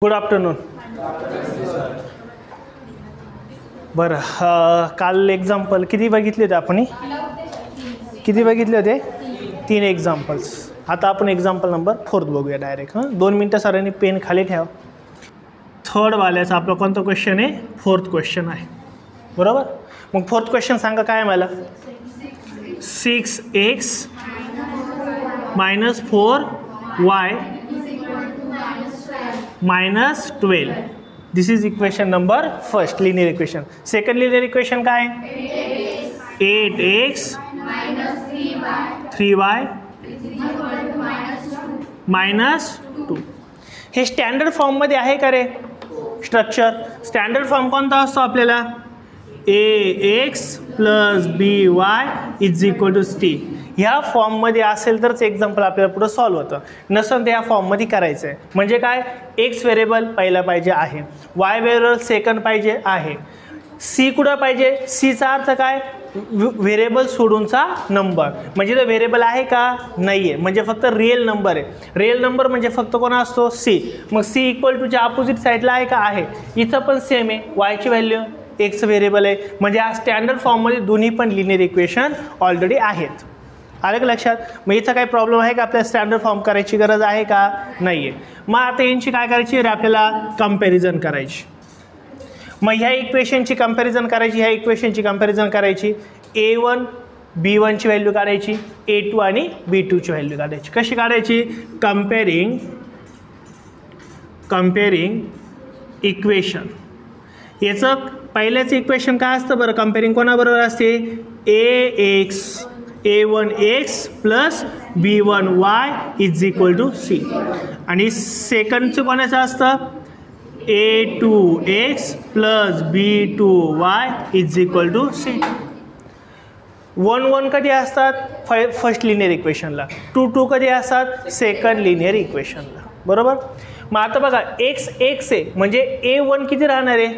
Good afternoon. बरं, काल example किती बघितले होते आपण? किती बघितले होते? 3 एक्झाम्पल्स. आता आपण एक्झाम्पल नंबर 4 बघूया डायरेक्ट. 2 मिनटं सरांनी पेन खाली ठेवा. थर्ड वाल्याचा आपला कोणता क्वेश्चन आहे? 4th क्वेश्चन आहे, बरोबर. मग 4th क्वेश्चन सांगा काय मला? 6x - 4y -12. This is equation number first, linear equation. Second linear equation काय? 8x - 3y -2. हे स्टँडर्ड फॉर्ममध्ये आहे का रे? स्ट्रक्चर स्टँडर्ड फॉर्म कोणता असतो आपल्याला? ax + by = c. ह्या फॉर्ममध्ये असेल तरच एक्झाम्पल आपल्याला पुढे सॉल्व्ह होतं. नसेल तर ह्या फॉर्ममध्ये करायचं आहे. म्हणजे काय? एक्स व्हेरिएबल पहिला पाहिजे आहे, वाय व्हेरिएबल सेकंड पाहिजे आहे, सी कुठं पाहिजे? सीचा अर्थ काय? व्हेरिएबल सोडूनचा नंबर. म्हणजे तो व्हेरिएबल आहे का? नाही आहे, म्हणजे फक्त रिअल नंबर आहे. रिअल नंबर म्हणजे फक्त कोणा असतो? सी. मग सी = च्या अपोजिट साईडला आहे का? आहे. इथं पण सेम आहे. वायची व्हॅल्यू एक्स व्हेरिएबल आहे. म्हणजे हा स्टँडर्ड फॉर्ममध्ये दोन्ही पण लिनियर इक्वेशन ऑलरेडी आहेत. आलं का लक्षात? मग इथं काही प्रॉब्लेम आहे का? आपल्याला स्टँडर्ड फॉर्म करायची गरज आहे का? नाही आहे. मग आता यांची काय करायची? आपल्याला कंपॅरिझन करायची. मग ह्या इक्वेशनची कंपॅरिझन करायची, ह्या इक्वेशनची कंपॅरिझन करायची. a1 b1ची व्हॅल्यू काढायची, a2 आणि b2ची व्हॅल्यू काढायची. कशी काढायची? कंपेअरिंग इक्वेशन. याचं पहिल्याचं इक्वेशन काय असतं बरं? कंपेअरिंग कोणाबरोबर असते? a1x + b1y = c. आणि सेकंडचं कोणाचं असतं? a2x + b2y = c. 1 कधी असतात? First linear इक्वेशनला. 2 कधी असतात? सेकंड लिनियर इक्वेशनला, बरोबर. मग आता बघा, x आहे म्हणजे a1 किती राहणार आहे?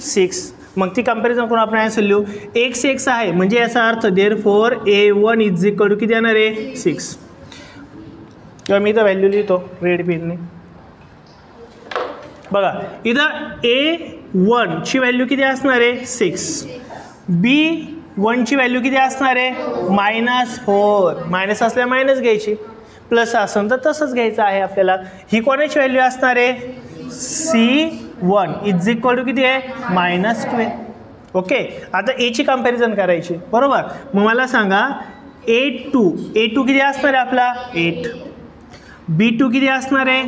6. मग ती कंपॅरिझन करून आपण आन्सर लिहू. x आहे म्हणजे याचा अर्थ देअरफॉर a1 = किती येणार आहे? 6. किंवा मी इथं व्हॅल्यू लिहितो रेड पेनने. बघा इथं a1ची व्हॅल्यू किती असणार आहे? 6. b1ची व्हॅल्यू किती असणार आहे? -4. मायनस असल्या मायनस घ्यायची, प्लस असेल तर तसंच घ्यायचं आहे आपल्याला. ही कोणाची व्हॅल्यू असणार आहे? c1 = किती आहे? -12. ओके. आता a ची कंपॅरिझन करायची, बरोबर. मग मला सांगा a2 किती असणार आहे आपला? 8. b2 किती असणार आहे?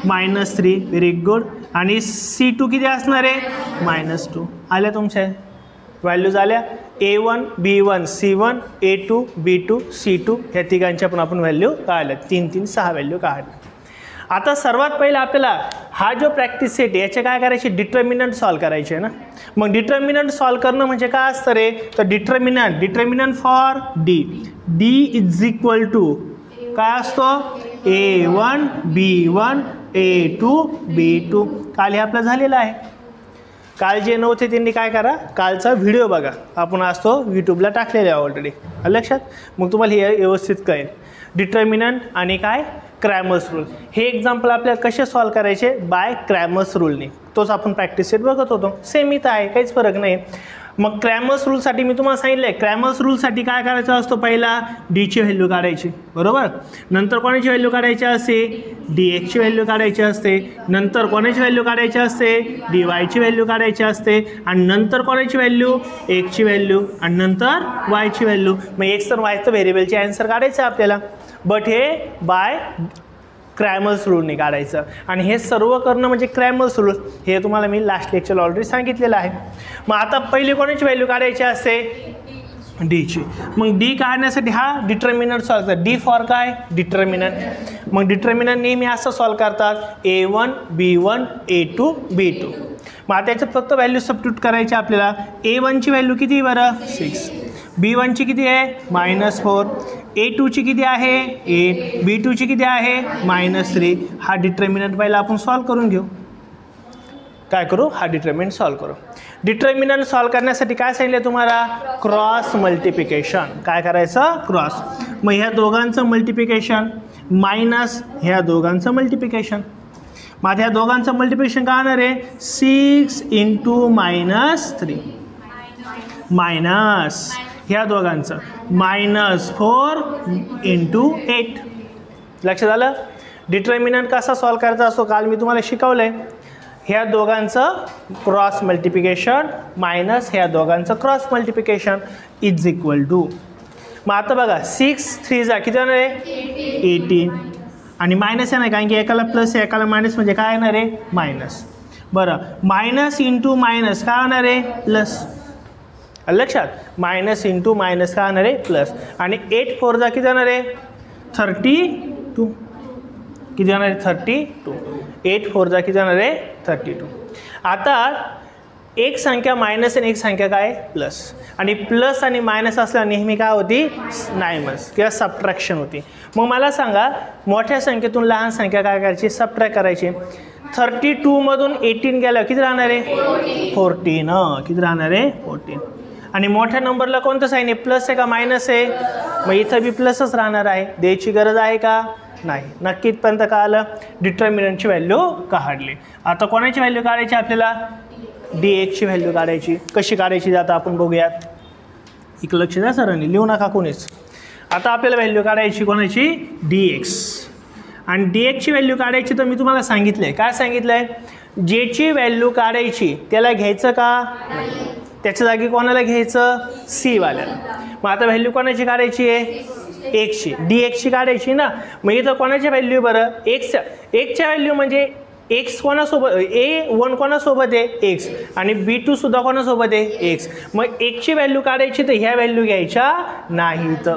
-3. Very good. आणि c2 किती असणार आहे? -2. आल्या तुमच्या व्हॅल्यूज आल्या. a1 b1 c1 a2 b2 c2 ह्या तिघांच्या पण आपण व्हॅल्यू काढल्या. 3 6 व्हॅल्यू काढल्या. आता सर्वात पहिला आपल्याला हा जो प्रॅक्टिस सेट आहे याचे काय करायचे? डिटर्मिनंट सॉल्व करायचे आहे ना. मग डिटर्मिनंट सॉल्व करणं म्हणजे काय असतं रे? तर डिटर्मिनंट फॉर d = काय असतो? a1 b1 a2 b2. काल हे आपलं झालेलं आहे. काल जे नव्हते त्यांनी काय करा, कालचा व्हिडिओ बघा. आपण असतो यूट्यूबला टाकलेला आहे ऑलरेडी. लक्षात? मग तुम्हाला हे व्यवस्थित कळेल. डिटर्मिनंट आणि काय? Cramer's rule. हे एक्झाम्पल आपल्याला कसे सॉल्व करायचे? बाय क्रॅमर्स रूलने. तोच आपण प्रॅक्टिस सेट बघत होतो. सेम इथं आहे, काहीच फरक नाही. मग क्रॅमर्स रूलसाठी मी तुम्हाला सांगितलं आहे, क्रॅमर्स रूलसाठी काय करायचं असतो? पहिला डीची व्हॅल्यू काढायची, बरोबर. नंतर कोणाची व्हॅल्यू काढायची असते? dxची व्हॅल्यू काढायची असते. नंतर कोणाची व्हॅल्यू काढायची असते? dy व्हॅल्यू काढायची असते. आणि नंतर कोणाची व्हॅल्यू? xची व्हॅल्यू. आणि नंतर yची व्हॅल्यू. मग x तर y तर व्हेरिएबलचे आन्सर काढायचं आहे आपल्याला. बट हे बाय क्रॅमर्स रूलने काढायचं. आणि हे सर्व करणं म्हणजे क्रॅमर्स रूल. हे तुम्हाला मी लास्ट लेक्चर ऑलरेडी सांगितलेलं आहे. मग आता पहिली कोणाची व्हॅल्यू काढायची असते? डीची. मग डी काढण्यासाठी हा डिटर्मिनंट सॉल्व करतात. डी फॉर काय? डिटर्मिनंट. मग डिटर्मिनंट नेहमी असं सॉल्व करतात, a1 b1 a2 b2. मग आता याच्यात फक्त व्हॅल्यू सबस्टिट्यूट करायची आपल्याला. a1ची व्हॅल्यू किती बरं? 6. b1ची किती आहे? -4. a2ची किती आहे? 8. b2ची किती आहे? -3. हा डिटर्मिनंट पहिला आपण सॉल्व करून घेऊ. काय करू? हा डिटर्मिनंट सॉल्व करू. डिटर्मिनंट सॉल्व करण्यासाठी काय सांगितलं तुम्हाला? Cross multiplication. काय करायचं? क्रॉस. मग ह्या दोघांचं मल्टिप्लिकेशन मायनस ह्या दोघांचं मल्टिप्लिकेशन. मग ह्या दोघांचं मल्टिप्लिकेशन काय होणार आहे 6 इंटू -3 मायनस ह्या दोघांचं -4 इंटू 8. लक्षात आलं. डिटर्मिनंट कसा सॉल्व करायचा असतो काल मी तुम्हाला शिकवलं आहे. ह्या दोघांचं क्रॉस मल्टिप्लिकेशन मायनस ह्या दोघांचं cross multiplication is equal to. मग आता बघा 6 3 जा किती होणार आहे 18 आणि मायनस आहे नाही कारण की एकाला प्लस आहे एकाला मायनस म्हणजे काय येणार आहे मायनस. बरं मायनस इंटू मायनस काय होणार आहे प्लस. लक्षात मायनस इंटू मायनस काय होणार आहे प्लस आणि 8 4 जा किती जाणार आहे 32 किती जाणार आहे 32. 8 4 जा किती जाणार आहे 32. आता एक संख्या मायनस आणि एक संख्या काय प्लस आणि प्लस आणि मायनस असल्या नेहमी काय होती नायमस किंवा सबट्रॅक्शन होती. मग मला सांगा मोठ्या संख्येतून लहान संख्या काय करायची सबट्रॅक्ट करायची. 32 मधून 18 गेलं किती राहणार आहे 14 किती राहणार आहे 14 आणि मोठ्या नंबरला कोणतं साईन आहे प्लस आहे का मायनस आहे. मग इथं बी प्लसच राहणार आहे. द्यायची गरज आहे का नाही. नक्की इथपर्यंत का आलं डिटर्मिनंटची व्हॅल्यू काढली. आता कोणाची व्हॅल्यू काढायची आपल्याला dx ची व्हॅल्यू काढायची. कशी काढायची आता आपण बघूयात. एक लक्ष द्या सरांनी लिहू नका कोणीच. आता आपल्याला व्हॅल्यू काढायची कोणाची dx आणि dx ची व्हॅल्यू काढायची तर मी तुम्हाला सांगितलंय काय सांगितलंय जेची व्हॅल्यू काढायची त्याला घ्यायचं का त्याच्या जागी कोणाला घ्यायचं c वाल्याला. मग आता व्हॅल्यू कोणाची काढायची आहे x ची dx ची काढायची ना. मग इथं कोणाची व्हॅल्यू बरं एक्सच्या व्हॅल्यू म्हणजे एक्स कोणासोबत A1 कोणासोबत आहे एक्स आणि B2 सुद्धा कोणासोबत आहे एक्स. मग एक्सची व्हॅल्यू काढायची तर ह्या व्हॅल्यू घ्यायच्या नाहीत.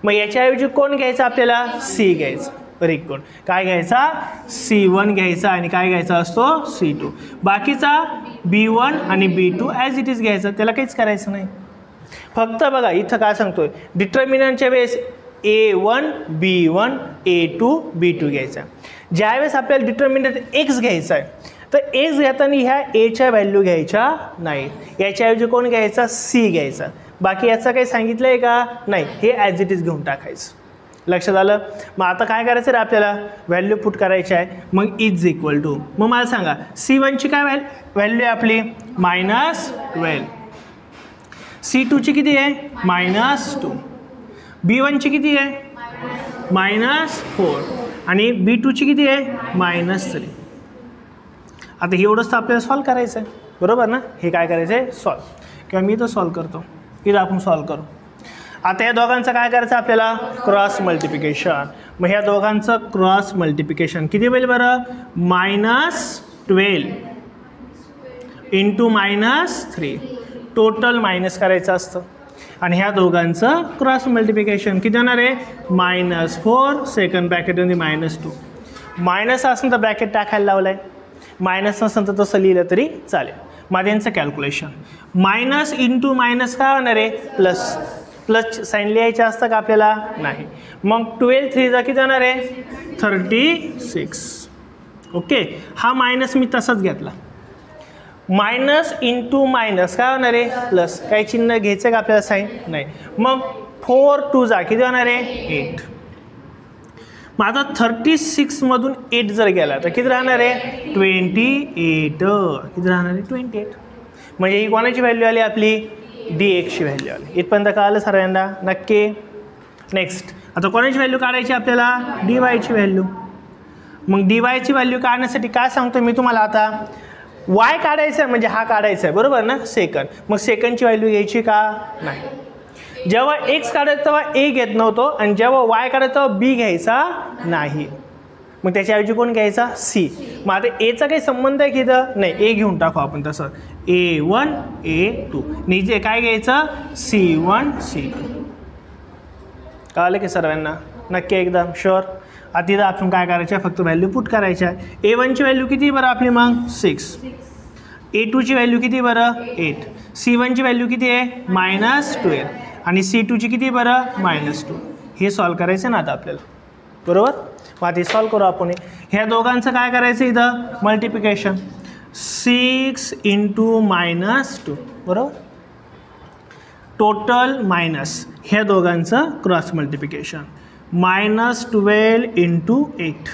मग याच्याऐवजी कोण घ्यायचं आपल्याला C घ्यायचं. बरं कोण काय घ्यायचा C1 घ्यायचा आणि काय घ्यायचा असतो C2. बाकीचा B1 आणि B2 ॲज इट इज घ्यायचं त्याला काहीच करायचं नाही. फक्त बघा इथं काय सांगतोय डिटर्मिनंटच्या वेळेस A1 B1 A2 B2 घ्यायचा. ज्यावेळेस आपल्याला डिटर्मिनंट x घ्यायचा आहे तर x घेताना ह्या aच्या व्हॅल्यू घ्यायच्या नाहीत. याच्याऐवजी कोण घ्यायचा c घ्यायचा. बाकी याचं काही सांगितलं आहे का नाही. हे ॲज इट इज घेऊन टाकायचं. लक्षात आलं. मग आता काय करायचं रे आपल्याला व्हॅल्यू पुट करायची आहे. मग इज इक्वल टू मग मला सांगा C1ची काय व्हॅल्यू आहे आपली -12 C2ची किती आहे -2 B1ची किती आहे -4 आणि B2ची किती आहे -3. आता एवढंच तर आपल्याला सॉल्व करायचं आहे बरोबर ना. हे काय करायचं आहे सॉल्व किंवा मी तर सॉल्व करतो इथं आपण सॉल्व करू. आता या दोघांचं काय करायचं आपल्याला क्रॉस मल्टिप्लिकेशन. मग ह्या दोघांचं क्रॉस मल्टिप्लिकेशन किती होईल बरं -12 इंटू -3 टोटल मायनस करायचं असतं आणि ह्या दोघांचं क्रॉस मल्टिप्लिकेशन किती होणार आहे -4 सेकंड ब्रॅकेटमध्ये -2. मायनस असेल तर ब्रॅकेट टाकायला लावलं आहे मायनस नसेल तर तसं लिहिलं तरी चालेल. माझ्यांचं कॅल्क्युलेशन मायनस इंटू मायनस काय होणार आहे प्लस साईन लिहायचं असतं का आपल्याला नाही. मग 12 3 जा किती जाणार आहे 36. ओके हा मायनस मी तसाच घेतला. मायनस इंटू मायनस काय होणार आहे प्लस. काही चिन्ह घ्यायचं का आपल्याला साईन नाही. मग 4 2 जा किती होणार आहे 8. मग आता 36 मधून 8 जर गेला तर किती राहणार आहे 28. किती राहणार आहे 28. म्हणजे ही कोणाची व्हॅल्यू आली आपली dx ची व्हॅल्यू आली. इथपर्यंत कळलं सर्वांना नक्की. नेक्स्ट आता कोणाची व्हॅल्यू काढायची आपल्याला dy ची व्हॅल्यू. मग dy ची व्हॅल्यू काढण्यासाठी काय सांगतो मी तुम्हाला आता y काढायचं आहे म्हणजे हा काढायचा आहे बरोबर ना सेकंड. मग सेकंडची व्हॅल्यू घ्यायची का नाही. जेव्हा x काढायचं तेव्हा a घेत नव्हतो आणि जेव्हा y काढायचं तेव्हा b घ्यायचा नाही. मग त्याच्याऐवजी कोण घ्यायचा c. मग आता एचा काही संबंध आहे की इथं नाही a घेऊन टाकू आपण तसं A1 A2 निजे काय घ्यायचं C1 C2. कळलं की सर्वांना नक्की एकदम शुअर. आता तिथं आपण काय करायचं आहे फक्त व्हॅल्यू पुट करायची आहे. A1ची व्हॅल्यू किती बरं आपली मग 6. A2ची व्हॅल्यू किती बरं 8. C1ची व्हॅल्यू किती आहे -12 आणि C2ची किती बरं -2. हे सॉल्व करायचं ना आता आपल्याला बरोबर. मग आता सॉल्व करू आपण. ह्या दोघांचं काय करायचं इथं मल्टिप्लिकेशन 6 इंटू -2 बरोबर. टोटल मायनस ह्या दोघांचं क्रॉस मल्टिप्लिकेशन -12 इंटू 8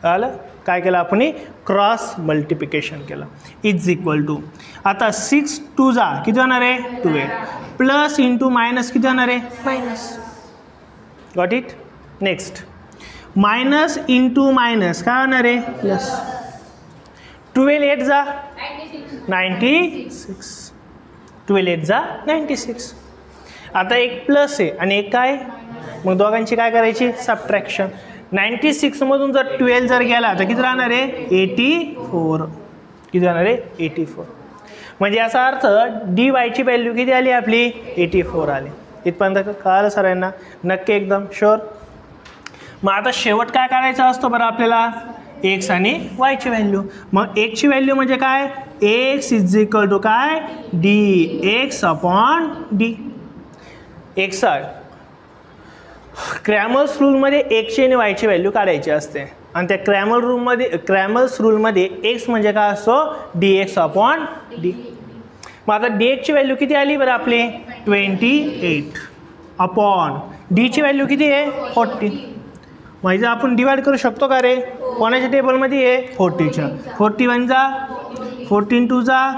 आलं. काय केलं आपण, क्रॉस मल्टिप्लिकेशन केलं. इज इक्वल टू आता 6 2 जा किती होणार आहे 12 प्लस इंटू मायनस किती होणार आहे minus. Got it. Next minus into minus काय होणार आहे प्लस. 12 8 जा 96 12 8 जा 96. आता एक प्लस आहे आणि एक काय, मग दोघांची काय करायची सबट्रॅक्शन. 96 मधून जर 12 जर गेला तर किती राहणार आहे 84. किती राहणार आहे 84. म्हणजे याचा अर्थ डी वायची व्हॅल्यू किती आली आपली 84 आली. इथपर्यंत कळालं सरांना नक्की एकदम शुअर. मग आता शेवट काय करायचं असतो बरं आपल्याला एक्स आणि वायची व्हॅल्यू. मग एक्सची व्हॅल्यू म्हणजे काय एक्स इज इक्वल टू काय D X upon D. X Cramer's रूलमध्ये एक्सची आणि वायची व्हॅल्यू काढायची असते आणि त्या क्रॅमर्स रूलमध्ये एक्स म्हणजे काय असतो डी एक्स अपॉन डी. मग आता डी एक्सची व्हॅल्यू किती आली बरं आपली 28 अपॉन डीची व्हॅल्यू किती आहे 40. म्हणजे आपण डिवाइड करू शकतो का रे कोणाच्या टेबलमध्ये आहे 40च्या. 41 जा 14 2 जा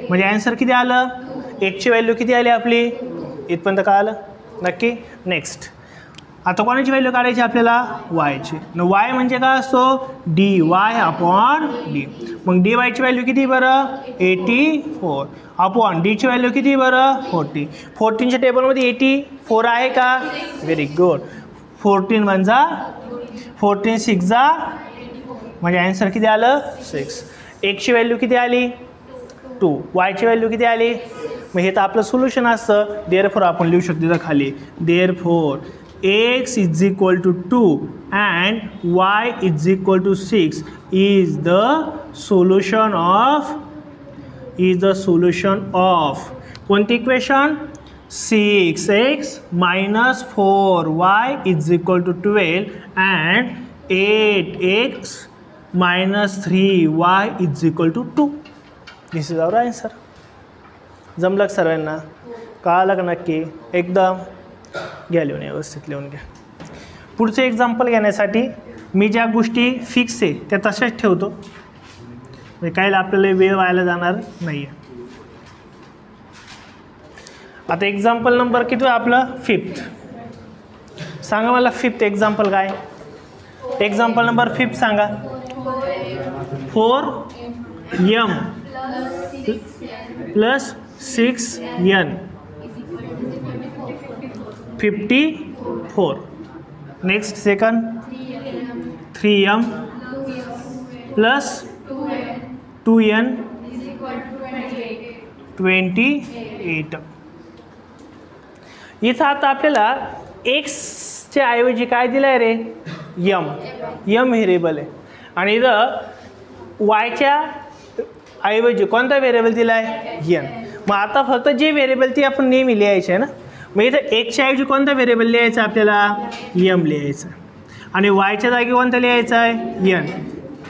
म्हणजे ॲन्सर किती आलं एक्सची व्हॅल्यू किती आली आपली इथपर्यंत काय आलं नक्की. नेक्स्ट आता कोणाची व्हॅल्यू काढायची आपल्याला वायची. वाय म्हणजे काय असतो डी वाय अपॉन डी. मग डी वायची व्हॅल्यू किती बरं 84 अपॉन डीची व्हॅल्यू किती बरं 40. 14च्या टेबलमध्ये 84 आहे का व्हेरी गुड. 14 1 जा 14 6 जा म्हणजे ॲन्सर किती आलं 6. एक्सची व्हॅल्यू किती आली 2 वायची व्हॅल्यू किती आली. मग हे तर आपलं सोल्युशन असतं. देअरफॉर आपण लिहू शकतो तिथं खाली therefore x is equal to 2 and y is equal to 6 is the solution of कोणती equation 6x minus 4y is equal to 12 and 8x minus 3y is equal to 2. This is our answer. जमलं सर्वांना कळालं का नक्की एकदम. घ्या लिहून व्यवस्थित लिहून घ्या. पुढचं एक्झाम्पल घेण्यासाठी मी ज्या गोष्टी फिक्स आहे त्या तशाच ठेवतो म्हणजे काय आपल्याला वेळ व्हायला जाणार नाही आहे. आता एक्झाम्पल नंबर किती आपलं 5th. सांगा मला 5th एक्झाम्पल काय. एक्झाम्पल नंबर 5 सांगा. 4m plus 6n 54. Next second 3m plus 2n 28. इथं आता आपल्याला एक्सच्या ऐवजी काय दिलं आहे रे यम व्हेरिएबल आहे आणि इथं वायच्या ऐवजी कोणता व्हेरिएबल दिला आहे एन. मग आता फक्त जे व्हेरिएबल ती आपण नेहमी लिहायचे आहे ना. मग इथं एक्सच्या ऐवजी कोणता व्हेरिएबल लिहायचा आपल्याला एम लिहायचं आणि वायच्या जागी कोणता लिहायचा आहे एन.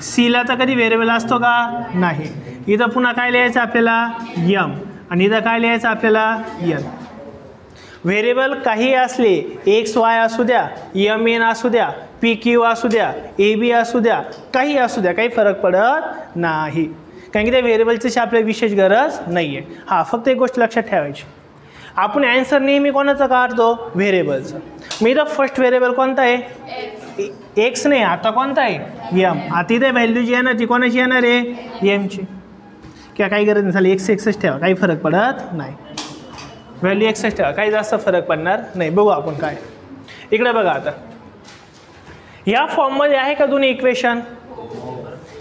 सीला तर कधी व्हेरिएबल असतो का नाही. इथं पुन्हा काय लिहायचं आपल्याला एम आणि इथं काय लिहायचं आपल्याला एन. व्हेरिएबल काही असले एक्स वाय असू द्या एम एन असू द्या पी क्यू असू द्या ए बी असू द्या काही असू द्या काही फरक पडत नाही कारण की त्या व्हेरिएबलची आपल्याला विशेष गरज नाही आहे. हां फक्त एक गोष्ट लक्षात ठेवायची आपण ॲन्सर नेहमी कोणाचं काढतो व्हेरिएबलचं. मी इथं फर्स्ट व्हेरिएबल कोणता आहे एक्स नाही आता कोणता आहे एम. आता इथे व्हॅल्यू जी आहे ना ती कोणाची येणार आहे एमची. किंवा काही गरज नाही झाली एक्सच ठेवा काही फरक पडत नाही. व्हॅल्यू एक्सच ठेवा काही जास्त फरक पडणार नाही. बघू आपण काय इकडे बघा. आता ह्या फॉर्ममध्ये आहे का दोन्ही इक्वेशन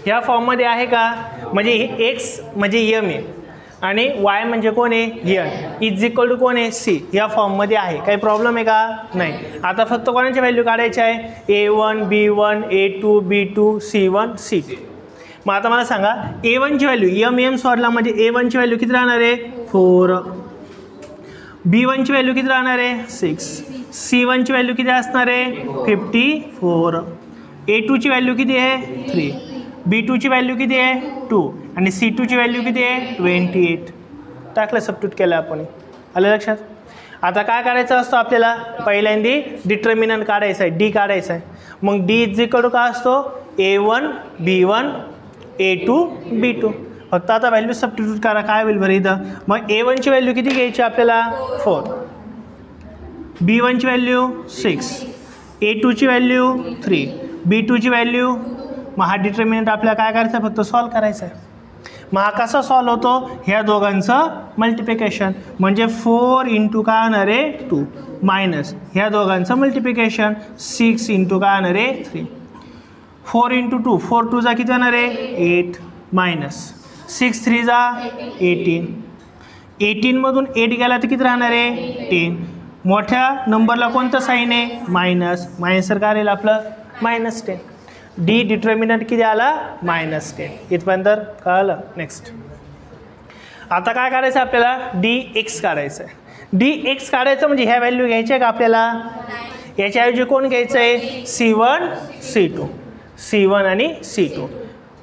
ह्या फॉर्ममध्ये आहे का म्हणजे एक्स म्हणजे एम आहे आणि वाय म्हणजे कोण आहे एन इज इक्वल टू कोण आहे सी. ह्या फॉर्ममध्ये आहे काही प्रॉब्लेम आहे का नाही. आता फक्त कोणाची व्हॅल्यू काढायची आहे A1 B1 A2 B2 C1 C2. मग आता मला सांगा A1ची व्हॅल्यू एम सोडला म्हणजे A1ची व्हॅल्यू किती राहणार आहे 4. B1ची व्हॅल्यू किती राहणार आहे 6. C1ची व्हॅल्यू किती असणार आहे 54. A2ची व्हॅल्यू किती आहे 3. B2ची व्हॅल्यू किती आहे 2 आणि C2ची व्हॅल्यू किती आहे 28. टाकलं सबस्टिट्यूट केलं आपण. आलं लक्षात. आता काय करायचं असतं आपल्याला पहिल्यांदा डिटर्मिनंट काढायचं आहे डी काढायचं आहे. मग डी इज इक्वल टू काय असतो A1 B1 A2 B2. फक्त आता व्हॅल्यू सबस्टिट्यूट करा, काय होईल बरं इथं. मग A1 ची व्हॅल्यू किती घ्यायची आपल्याला 4, B1 ची व्हॅल्यू 6, A2 ची व्हॅल्यू 3, B2 ची व्हॅल्यू. मग हा डिटर्मिनंट आपल्याला काय करायचं आहे, फक्त सॉल्व करायचं आहे. मग हा कसा सॉल्व होतो, ह्या दोघांचं मल्टिप्लिकेशन, म्हणजे 4 इंटू काय होणार आहे 2 मायनस ह्या दोघांचं मल्टिप्लिकेशन 6 इंटू काय होणार आहे 3. 4 इंटू 2 4 2 जा किती होणार आहे 8 मायनस 6 3 जा 18. 18 मधून 8 गेला तर किती राहणार आहे 10. मोठ्या नंबरला कोणतं साईन आहे मायनस, मायनस काय राहील आपलं -10. डी डिटर्मिनंट किती आला -10. इथपर्यंत कळलं. नेक्स्ट आता काय काढायचं आपल्याला डी एक्स काढायचं आहे. डी एक्स काढायचं म्हणजे ह्या व्हॅल्यू घ्यायच्या का आपल्याला, याच्याऐवजी कोण घ्यायचं आहे C1 C2, C1 आणि C2.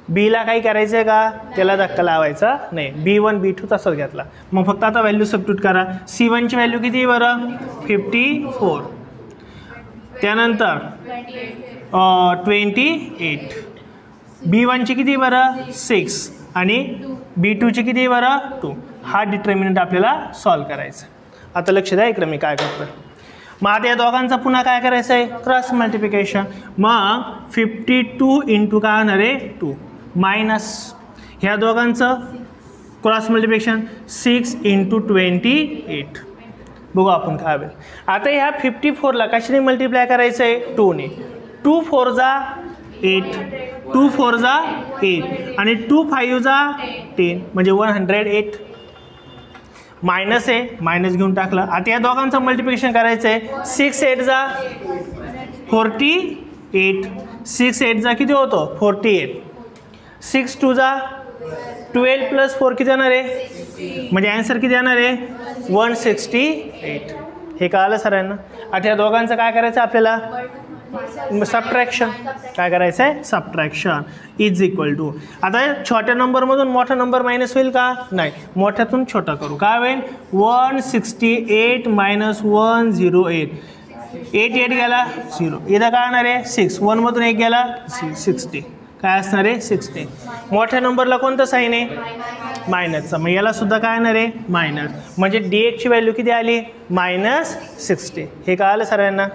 बीला काही करायचं आहे का, त्याला धक्का लावायचा नाही, B1 B2 तसंच घेतला. मग फक्त आता व्हॅल्यू सबस्टिट्यूट करा. C1 ची व्हॅल्यू किती बरं 54, त्यानंतर 28, B1 ची किती बरं 6 आणि B2 ची किती बरं 2. हा डिटर्मिनंट आपल्याला सॉल्व करायचा. आता लक्ष द्या इकडे मी काय करतो. मग आता या दोघांचा पुन्हा काय करायचं आहे क्रॉस मल्टिप्लिकेशन. मग 52 इंटू काय होणार आहे 2 मायनस ह्या दोघांचं क्रॉस मल्टिप्लिकेशन 6 इंटू 28. बघू आपण काय होईल. आता ह्या 54ला कशाने मल्टिप्लाय करायचं आहे 2ने. 2 4 जा 8, 2 4 जा 8 आणि 2 5 जा 10 म्हणजे 108. मायनस आहे, मायनस घेऊन टाकलं. आता या दोघांचं मल्टिप्लिकेशन करायचं आहे. 6 8 जा 48, 6 8 जा किती होतो 48, 6 2 जा 12 प्लस 4 किती येणार आहे, म्हणजे ॲन्सर किती येणार आहे 168. हे कळालं सरांना. आता या दोघांचं काय करायचं आपल्याला सबट्रॅक्शन. काय करायचं आहे सबट्रॅक्शन इज इक्वल टू. आता छोट्या नंबरमधून मोठा नंबर मायनस होईल का नाही, मोठ्यातून छोटा करू. काय होईल 168 मायनस 108. 8 8 गेला 0, इथं काय होणार आहे 6, 1 मधून 1 गेला 60. काय असणार आहे 60. मोठ्या नंबरला कोणतं साईन आहे मायनसचा, मग याला सुद्धा काय येणार आहे मायनस. म्हणजे डी एक्सची व्हॅल्यू किती आली -60. हे कळालं सरांना.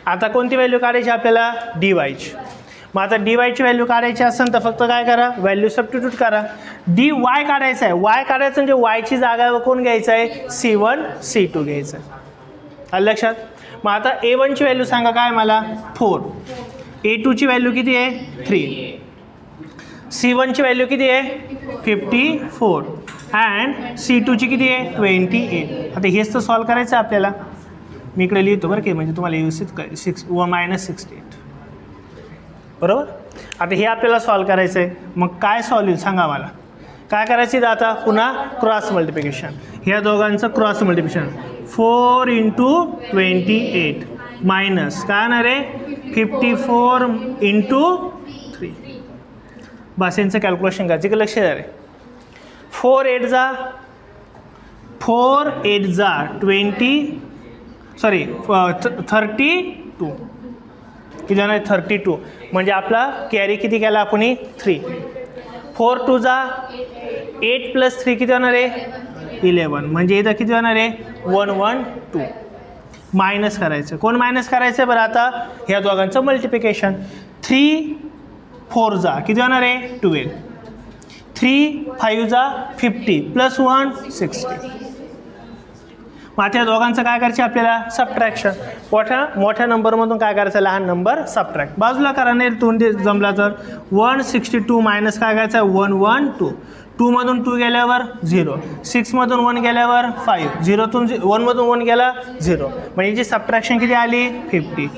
आता कोणती व्हॅल्यू काढायची आपल्याला डी वायची. मग आता डी वायची व्हॅल्यू काढायची असेल तर फक्त काय करा व्हॅल्यू सबस्टिट्यूट करा. डी वाय काढायचं आहे. वाय काढायचं म्हणजे वायची जागा कोण घ्यायचं आहे C1 C2 घ्यायचं आहे. आलं लक्षात. मग आता A1 ची व्हॅल्यू सांगा काय मला 4, A2 ची व्हॅल्यू किती आहे 3, C1 ची व्हॅल्यू किती आहे 54 अँड C2 ची किती आहे 28. आता हेच तर सॉल्व करायचं आपल्याला. मी इकडे लिहितो बरं की म्हणजे तुम्हाला व्यवस्थित -68 बरोबर. आता हे आपल्याला सॉल्व करायचं आहे. मग काय सॉल्व होईल सांगा मला. काय करायचं आता पुन्हा क्रॉस मल्टिप्लिकेशन. ह्या दोघांचं क्रॉस मल्टिप्लिकेशन 4 इंटू 28 मायनस काय होणार आहे 54 इंटू 3. बस यांचं कॅल्क्युलेशन करायचं की लक्ष द्या रे. 4 8 जा 32 किती जाणार 32. म्हणजे आपला कॅरी किती केला आपण 3. 4 2 जा 8 प्लस 3 किती होणार आहे 11. म्हणजे इथं किती होणार आहे 112. मायनस करायचं. कोण मायनस करायचं बरं आता ह्या दोघांचं मल्टिप्लिकेशन. 3 4 जा किती होणार आहे 12, 3 5 जा 50 प्लस 1 60. मग आता या दोघांचं काय करायचं आपल्याला सबट्रॅक्शन. मोठ्या नंबरमधून काय करायचं लहान नंबर सबट्रॅक्ट. बाजूला करा नाही तोंड जमला तर 162 मायनस काय करायचं 112. 2 मधून 2 गेल्यावर 0, 6 मधून 1 गेल्यावर 5, 0तून 1 मधून 1 गेला 0. म्हणजे जी सबट्रॅक्शन किती आली 50.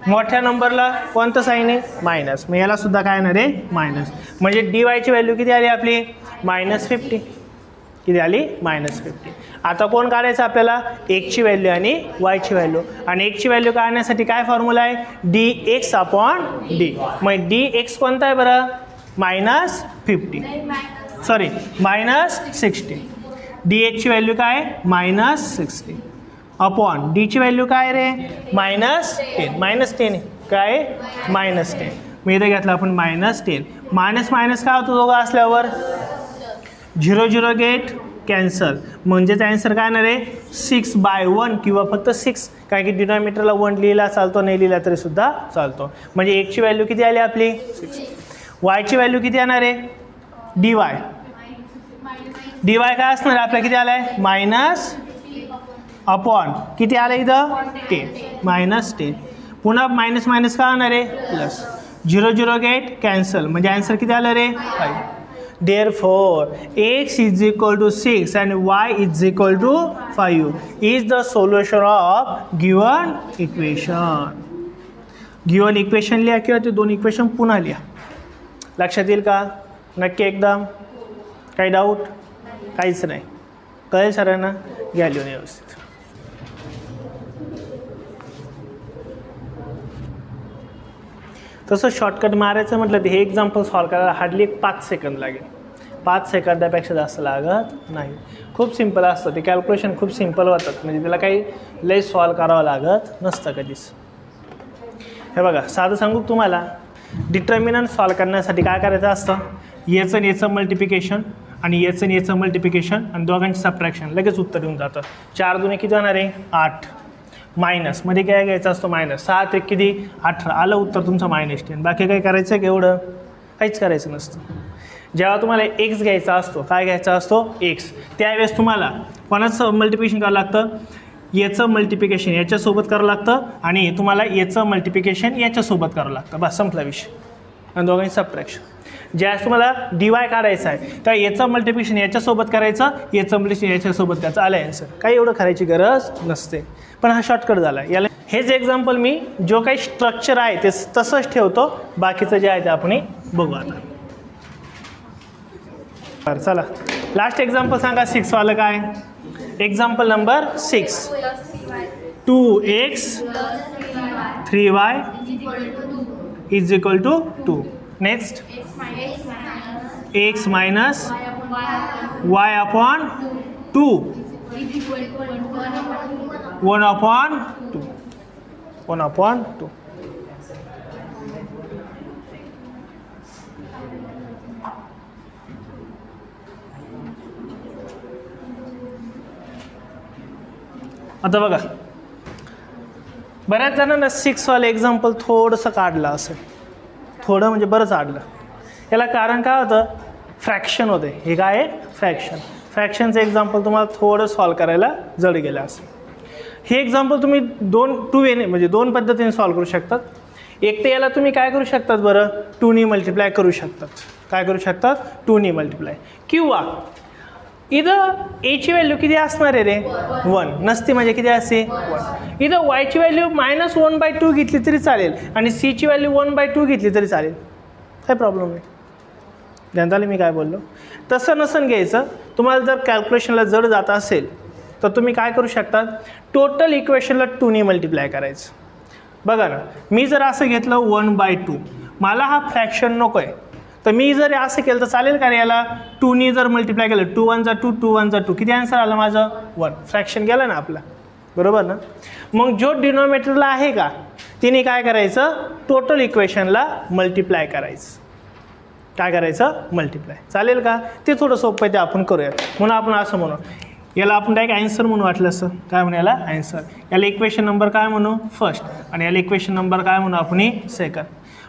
मोठ्या नंबरला कोणतं साईन आहे मायनस, मग याला सुद्धा काय येणार आहे मायनस. म्हणजे डी वायची व्हॅल्यू किती आली आपली -50. किती आली -50. आता कोण काढायचं आपल्याला एक्सची व्हॅल्यू आणि वायची व्हॅल्यू. आणि एक्सची व्हॅल्यू काढण्यासाठी काय फॉर्म्युला आहे dx अपॉन डी. मग dx कोणता आहे बरं -60. dx ची व्हॅल्यू काय -60 अपॉन डी ची व्हॅल्यू काय रे -10 आहे. काय आहे -10. मग इथे घेतलं आपण -10. मायनस मायनस काय होतं दोघं असल्यावर 0 0 गेट कॅन्सल, म्हणजेच ॲन्सर काय येणार आहे 6/1 किंवा फक्त 6, काय की डिनॉमिनेटरला 1 लिहिला चालतो, नाही लिहिला तरी सुद्धा चालतो. म्हणजे एकची व्हॅल्यू किती आली आपली 6. वायची व्हॅल्यू किती येणार आहे dy. dy काय असणार आहे आपल्याला किती आलं आहे मायनस अपॉन किती आलं इथं 10 -10. पुन्हा मायनस मायनस काय होणार आहे प्लस. 0 0 गेट कॅन्सल, म्हणजे ॲन्सर किती आलं रे 5. Therefore, x is equal to 6 and y is equal to 5 is the solution of given equation. Given equation लिहा किंवा ते दोन इक्वेशन पुन्हा लिहा. लक्षात येईल का नक्की एकदम? काही डाऊट? काहीच नाही. कळेल सरांना? घ्या लिहून व्यवस्थित. तसं शॉर्टकट मारायचं म्हटलं तर हे एक्झाम्पल सॉल्व करायला हार्डली 5 सेकंद लागेल. 5 सेकंदापेक्षा जास्त लागत नाही. खूप सिम्पल असतं ते, कॅल्क्युलेशन खूप सिम्पल होतात, म्हणजे त्याला काही लई सॉल्व करावं लागत नसतं कधीच. हे बघा साधं सांगू तुम्हाला, डिटर्मिनंट सॉल्व करण्यासाठी काय करायचं असतं, याचं आणि याचं मल्टिप्लिकेशन आणि याचं आणि याचं मल्टिप्लिकेशन आणि दोघांची सबट्रॅक्शन, लगेच उत्तर येऊन जातं. 4 दूने किती जाणार आहे 8. मायनस मध्ये काय घ्यायचं असतं मायनस. 7 1 किती 18, आलं उत्तर तुमचं -10. बाकी काय करायचं आहे का एवढं? काहीच करायचं नसतं. जेव्हा तुम्हाला x घ्यायचा असतो, काय घ्यायचा असतो x, त्यावेळेस तुम्हाला कोणाचं मल्टिप्लिकेशन करावं लागतं, याचं मल्टिप्लिकेशन याच्यासोबत करावं लागतं आणि तुम्हाला याचं मल्टिप्लिकेशन याच्यासोबत करावं लागतं. बस संपला विषय. आणि दोघांची सबट्रॅक्शन. ज्यावेळेस तुम्हाला dy काढायचं आहे तर याचं मल्टिप्लिकेशन याच्यासोबत करायचं, याचं मल्टिप्लिकेशन याच्यासोबत करायचं, आलं ॲन्सर. काही एवढं करायची गरज नसते. पण हा शॉर्टकट झाला. याला हेच एक्झाम्पल मी जो काही स्ट्रक्चर आहे ते तसंच ठेवतो, बाकीचं जे आहे ते आपण बघू आता. बरं चला लास्ट एक्झाम्पल सांगा 6 वालं काय. Example number 6. 2x 3y is equal to 2. Next x minus y upon 2 1 upon 2. आता बघा बऱ्याच जणांना 6 वाले एक्झाम्पल थोडंसं काढलं असेल, थोडं म्हणजे बरंच काढलं. याला कारण काय होतं, फ्रॅक्शन होते. हे काय आहे फ्रॅक्शन. फ्रॅक्शनचं एक्झाम्पल तुम्हाला थोडं सॉल्व करायला जड गेलं असेल. हे एक्झाम्पल तुम्ही 2 वेने म्हणजे 2 पद्धतीने सॉल्व करू शकतात. एक तर याला तुम्ही काय करू शकतात बरं, 2ने मल्टिप्लाय करू शकतात. काय करू शकतात 2ने मल्टिप्लाय. किंवा इथं एची व्हॅल्यू किती असणार आहे रे 1 नसते, म्हणजे किती असते 1. इथं वायची व्हॅल्यू -1/2 घेतली तरी चालेल आणि सीची व्हॅल्यू 1/2 घेतली तरी चालेल, काही प्रॉब्लेम नाही. ध्यान आलं मी काय बोललो? तसं नसन घ्यायचं. तुम्हाला जर कॅल्क्युलेशनला जड जात असेल तर तुम्ही काय करू शकता, टोटल इक्वेशनला 2ने मल्टिप्लाय करायचं. बघा ना, मी जर असं घेतलं 1/2, मला हा फ्रॅक्शन नको आहे, तर मी जर असं केलं तर चालेल का रे? याला 2ने जर मल्टिप्लाय केलं, 2 1 जा 2 2 1 जा 2, किती आन्सर आलं माझं 1. फ्रॅक्शन गेलं ना आपला, बरोबर ना? मग जो डिनॉमिनेटरला आहे का तिने काय करायचं, टोटल इक्वेशनला मल्टिप्लाय करायचं. काय करायचं मल्टिप्लाय. चालेल का? ते थोडं सोपं आहे, ते आपण करूया. म्हणून आपण असं म्हणू, याला आपण डायरेक्ट ॲन्सर म्हणून वाटलं असं काय म्हणू, याला ॲन्सर. याला इक्वेशन नंबर काय म्हणू फर्स्ट आणि याला इक्वेशन नंबर काय म्हणू आपण सेकंड.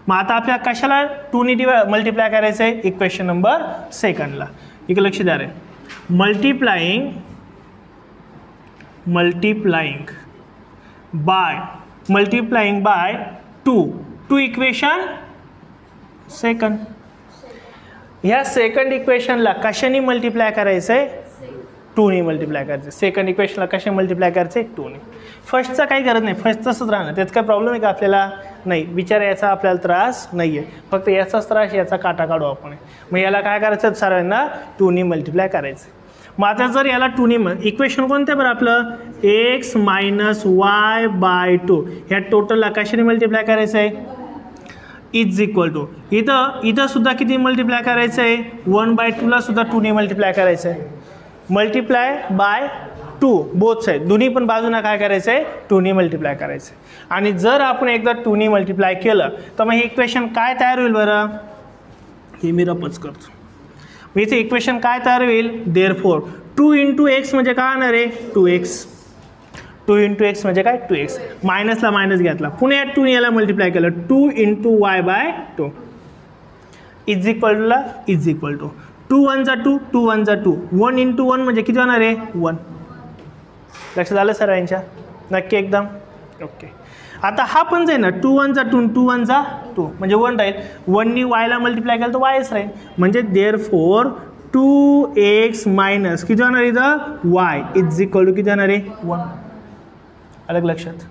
मग आता आपल्याला कशाला 2ने मल्टिप्लाय करायचं आहे, इक्वेशन नंबर सेकंडला. इकडे लक्ष द्या रे. Multiplying by 2 equation second. ह्या सेकंड इक्वेशनला कशाने मल्टिप्लाय करायचं आहे, 2ने मल्टिप्लाय करायचं. सेकंड इक्वेशनला कशा मल्टिप्लाय करायचं आहे 2ने. फर्स्टचा काही गरज नाही, फर्स्ट तसंच राहणार, त्यात काय प्रॉब्लेम आहे का आपल्याला? नाही. विचार याचा आपल्याला त्रास नाही आहे, फक्त याचाच त्रास, याचा काटा काढू आपण. मग याला काय करायचं, सर्वांना 2ने मल्टिप्लाय करायचं. मग आता जर याला 2ने इक्वेशन कोणतं बरं आपलं, x - y/2 ह्या टोटलला कशाने मल्टिप्लाय करायचं आहे, इज इक्वल टू इथं सुद्धा किती मल्टिप्लाय करायचं आहे, 1/2ला सुद्धा 2ने मल्टिप्लाय करायचं आहे. मल्टिप्लाय बाय 2 बोथ साईड, दोन्ही पण बाजूंना काय करायचं आहे, 2ने मल्टिप्लाय करायचं आहे. आणि जर आपण एकदा 2ने मल्टिप्लाय केलं तर मग हे इक्वेशन काय तयार होईल बरं, हे मी रपच करतो. मग इथे इक्वेशन काय तयार होईल, देअरफॉर 2 इंटू एक्स म्हणजे काय होणार आहे, 2x. 2 इंटू एक्स म्हणजे काय, 2x. मायनसला मायनस घेतला, पुन्हा या 2 याला मल्टिप्लाय केलं, 2 into Y by 2 is equal टूला इज इक्वल टू 2 1 जा 2, 2 1 जा 2, 1 इंटू 1 म्हणजे किती होणार आहे, 1. लक्षात आलं सर्वांच्या, नक्की एकदम ओके. आता हा पण जाईल ना, 2 1 जा 2, 2 1 जा 2 म्हणजे 1 राहील, 1नी वायला मल्टिप्लाय केलं तर वायच राहील. म्हणजे देअरफॉर 2x मायनस किती होणार इथं, वाय इज इक्वल टू किती होणार आहे, 1. अलग लक्षात.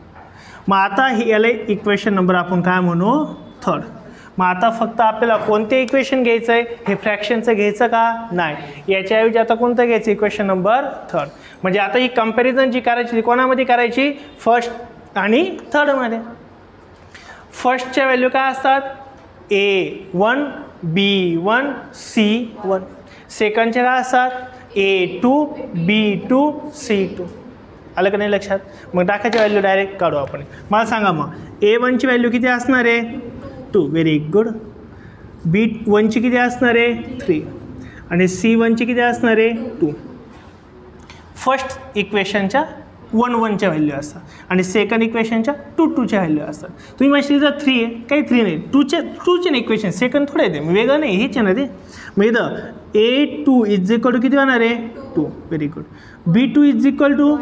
मग आता याला इक्वेशन नंबर आपण काय म्हणू, थर्ड. मग आता फक्त आपल्याला कोणते इक्वेशन घ्यायचं आहे, हे फ्रॅक्शनचं घ्यायचं का नाही, याच्याऐवजी आता कोणतं घ्यायचं, इक्वेशन नंबर थर्ड. म्हणजे आता ही कंपॅरिझन जी करायची ती कोणामध्ये करायची, फर्स्ट आणि थर्डमध्ये. फर्स्टच्या व्हॅल्यू काय असतात, A1 B1 C1. सेकंडचे काय असतात, A2 B2 C2. आलं का नाही लक्षात. मग टाकायची व्हॅल्यू डायरेक्ट काढू आपण. मला सांगा मग A1ची व्हॅल्यू किती असणार आहे, 2. Very good. B1ची किती असणार आहे, 3. आणि C1ची किती असणार आहे, 2. फर्स्ट इक्वेशनच्या 1 1च्या व्हॅल्यू असतात आणि सेकंड इक्वेशनच्या 2 2च्या व्हॅल्यू असतात. तुम्ही म्हणशील इथं 3 आहे, काही 3 नाही, 2चे इक्वेशन सेकंड थोडे येते, वेगळं नाही, हेच आहे ना ते. मग इथं A2 इज इक्वल टू किती होणार आहे, 2. Very good. B2 is equal to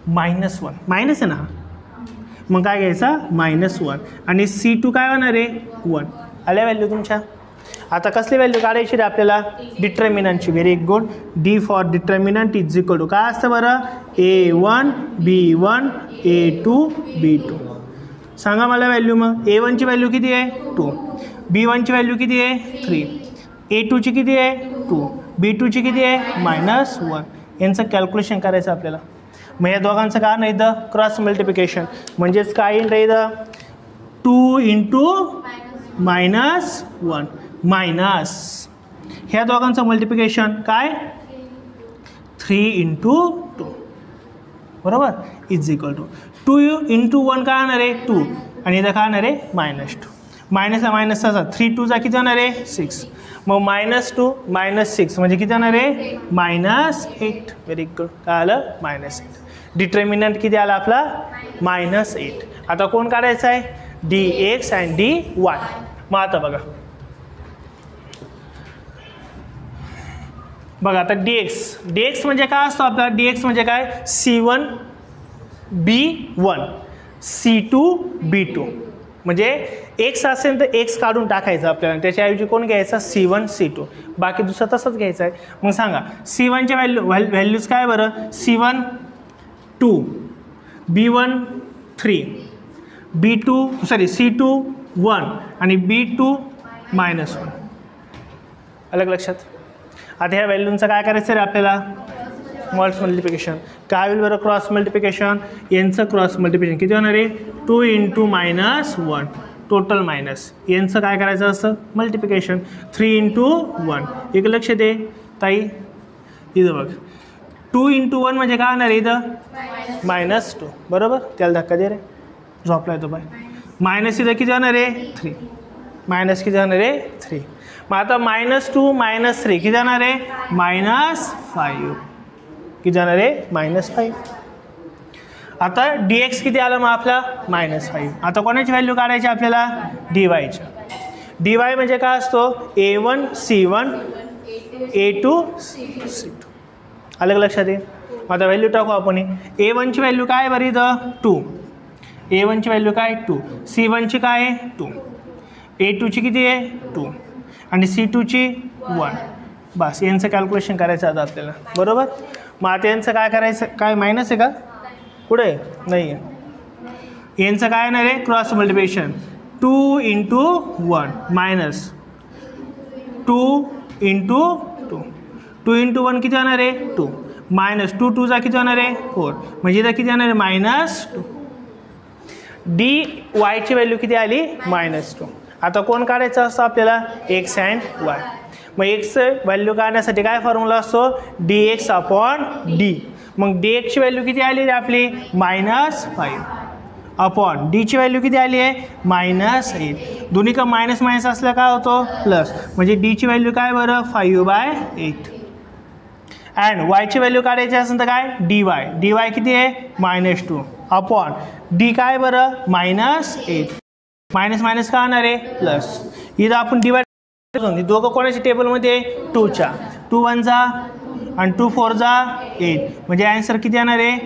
-1, minus आहे ना, मग काय घ्यायचा, -1. आणि C2 काय होणार आहे, 1. आल्या व्हॅल्यू तुमच्या. आता कसली व्हॅल्यू काढायची रे आपल्याला, डिटर्मिनंटची. Very good. D for determinant is equal to काय असतं बरं, A1 B1 A2 B2. सांगा मला व्हॅल्यू. मग A1ची व्हॅल्यू किती आहे, 2. B1ची व्हॅल्यू किती आहे, 3. A2ची किती आहे, 2. B2ची किती आहे, -1. यांचं कॅल्क्युलेशन करायचं आपल्याला. मग या दोघांचं काय नाही इथं, क्रॉस मल्टिप्लिकेशन. म्हणजेच काय येईल रे इथं, 2 इंटू -1 मायनस ह्या दोघांचं मल्टिप्लिकेशन काय, 3 इंटू 2. बरोबर, इज इक्वल टू 2 इंटू 1 काय होणार आहे, 2. आणि इथं काय होणार आहे, -2. मायनसला मायनस असा, 3 2 किती जाणार आहे, 6. मग -2 -6 म्हणजे किती जाणार आहे, -8. Very good. काय आलं, -8. डिटर्मिनंट किती आला आपला, -8. आता कोण काढायचं आहे, dx आणि dy. मग आता बघा आता dx म्हणजे काय असतो आपला, dx म्हणजे काय, C1 B1 C2 B2. म्हणजे x असेल तर x काढून टाकायचं आपल्याला, त्याच्याऐवजी कोण घ्यायचा, C1 C2. बाकी दुसरं तसंच घ्यायचं आहे. मग सांगा C1च्या व्हॅल्यूज काय बरं, C1 2 B1 3 C2 1 आणि B2 -1. अलग लक्षात. आता ह्या व्हॅल्यूंचं काय करायचं रे आपल्याला, क्रॉस मल्टिप्लिकेशन. काय होईल बरं, क्रॉस मल्टिप्लिकेशन. यांचं क्रॉस मल्टिप्लिकेशन किती होणार आहे, 2 इंटू -1 टोटल मायनस. यांचं काय करायचं असतं, मल्टिप्लिकेशन. 3 इंटू 1. एक लक्ष दे ताई, इथं बघ 2 इंटू 1 म्हणजे काय होणार आहे इथं, -2. बरोबर, त्याला धक्का दे रे, झोपला येतो बाय. मायनस इथं किती होणार आहे, 3. मायनस किती होणार आहे, 3. मग आता -2 -3 किती जाणार आहे, -5. किती जाणार आहे, -5. आता dx किती आलं मग आपला, -5. आता कोणाची व्हॅल्यू काढायची आपल्याला, dyच्या. dy म्हणजे काय असतो, A1 C1 A2 C2. अलग लक्षात आहे. आता व्हॅल्यू टाकू आपण. A1ची व्हॅल्यू काय बरी इथं, 2. A1ची व्हॅल्यू काय, 2. C1ची काय आहे, 2. A2ची किती आहे, 2. आणि C2ची 1. बस यांचं कॅल्क्युलेशन करायचं आता आपल्याला. बरोबर. मग आता यांचं काय करायचं, काय मायनस आहे का पुढे, नाही आहे. यांचं काय येणार आहे, cross multiplication. 2 into 1 minus 2 into 2. 2 into 1 किती येणार आहे, 2. -2 2 किती येणार आहे, 4. म्हणजे इथं किती येणार आहे, -2. dy ची व्हॅल्यू किती आली, -2. आता कोण काढायचं असतं आपल्याला, x अँड y. मग x व्हॅल्यू काढण्यासाठी काय फॉर्म्युला असतो, dx/d. मग dx ची व्हॅल्यू किती आली आपली -5 अपॉन d ची व्हॅल्यू किती आली आहे -8. दोन्ही का मायनस मायनस असल्या काय होतो प्लस, म्हणजे d ची व्हॅल्यू काय बरं 5/8. अँड y ची व्हॅल्यू काढायची असेल तर काय dy किती आहे -2 अपॉन d काय बरं -8. मायनस मायनस काय होणार आहे प्लस. इथं आपण डिवाइड दोघं कोणाच्या टेबलमध्ये 2च्या 2 1 जा आणि 2 4 जा 8, म्हणजे आन्सर किती येणार आहे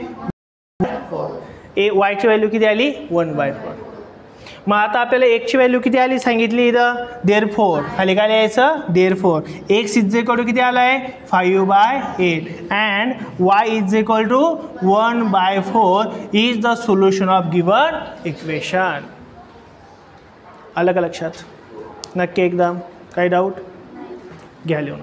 y ची व्हॅल्यू किती आली 1/4. मग आता आपल्याला x ची व्हॅल्यू किती आली सांगितली इथं देअरफॉर खाली काय लिहायचं therefore x is equal to किती आला आहे 5/8 and y is equal to 1/4 is the solution of given equation. आलं का लक्षात नक्की एकदम काही डाऊट घ्या लिहून.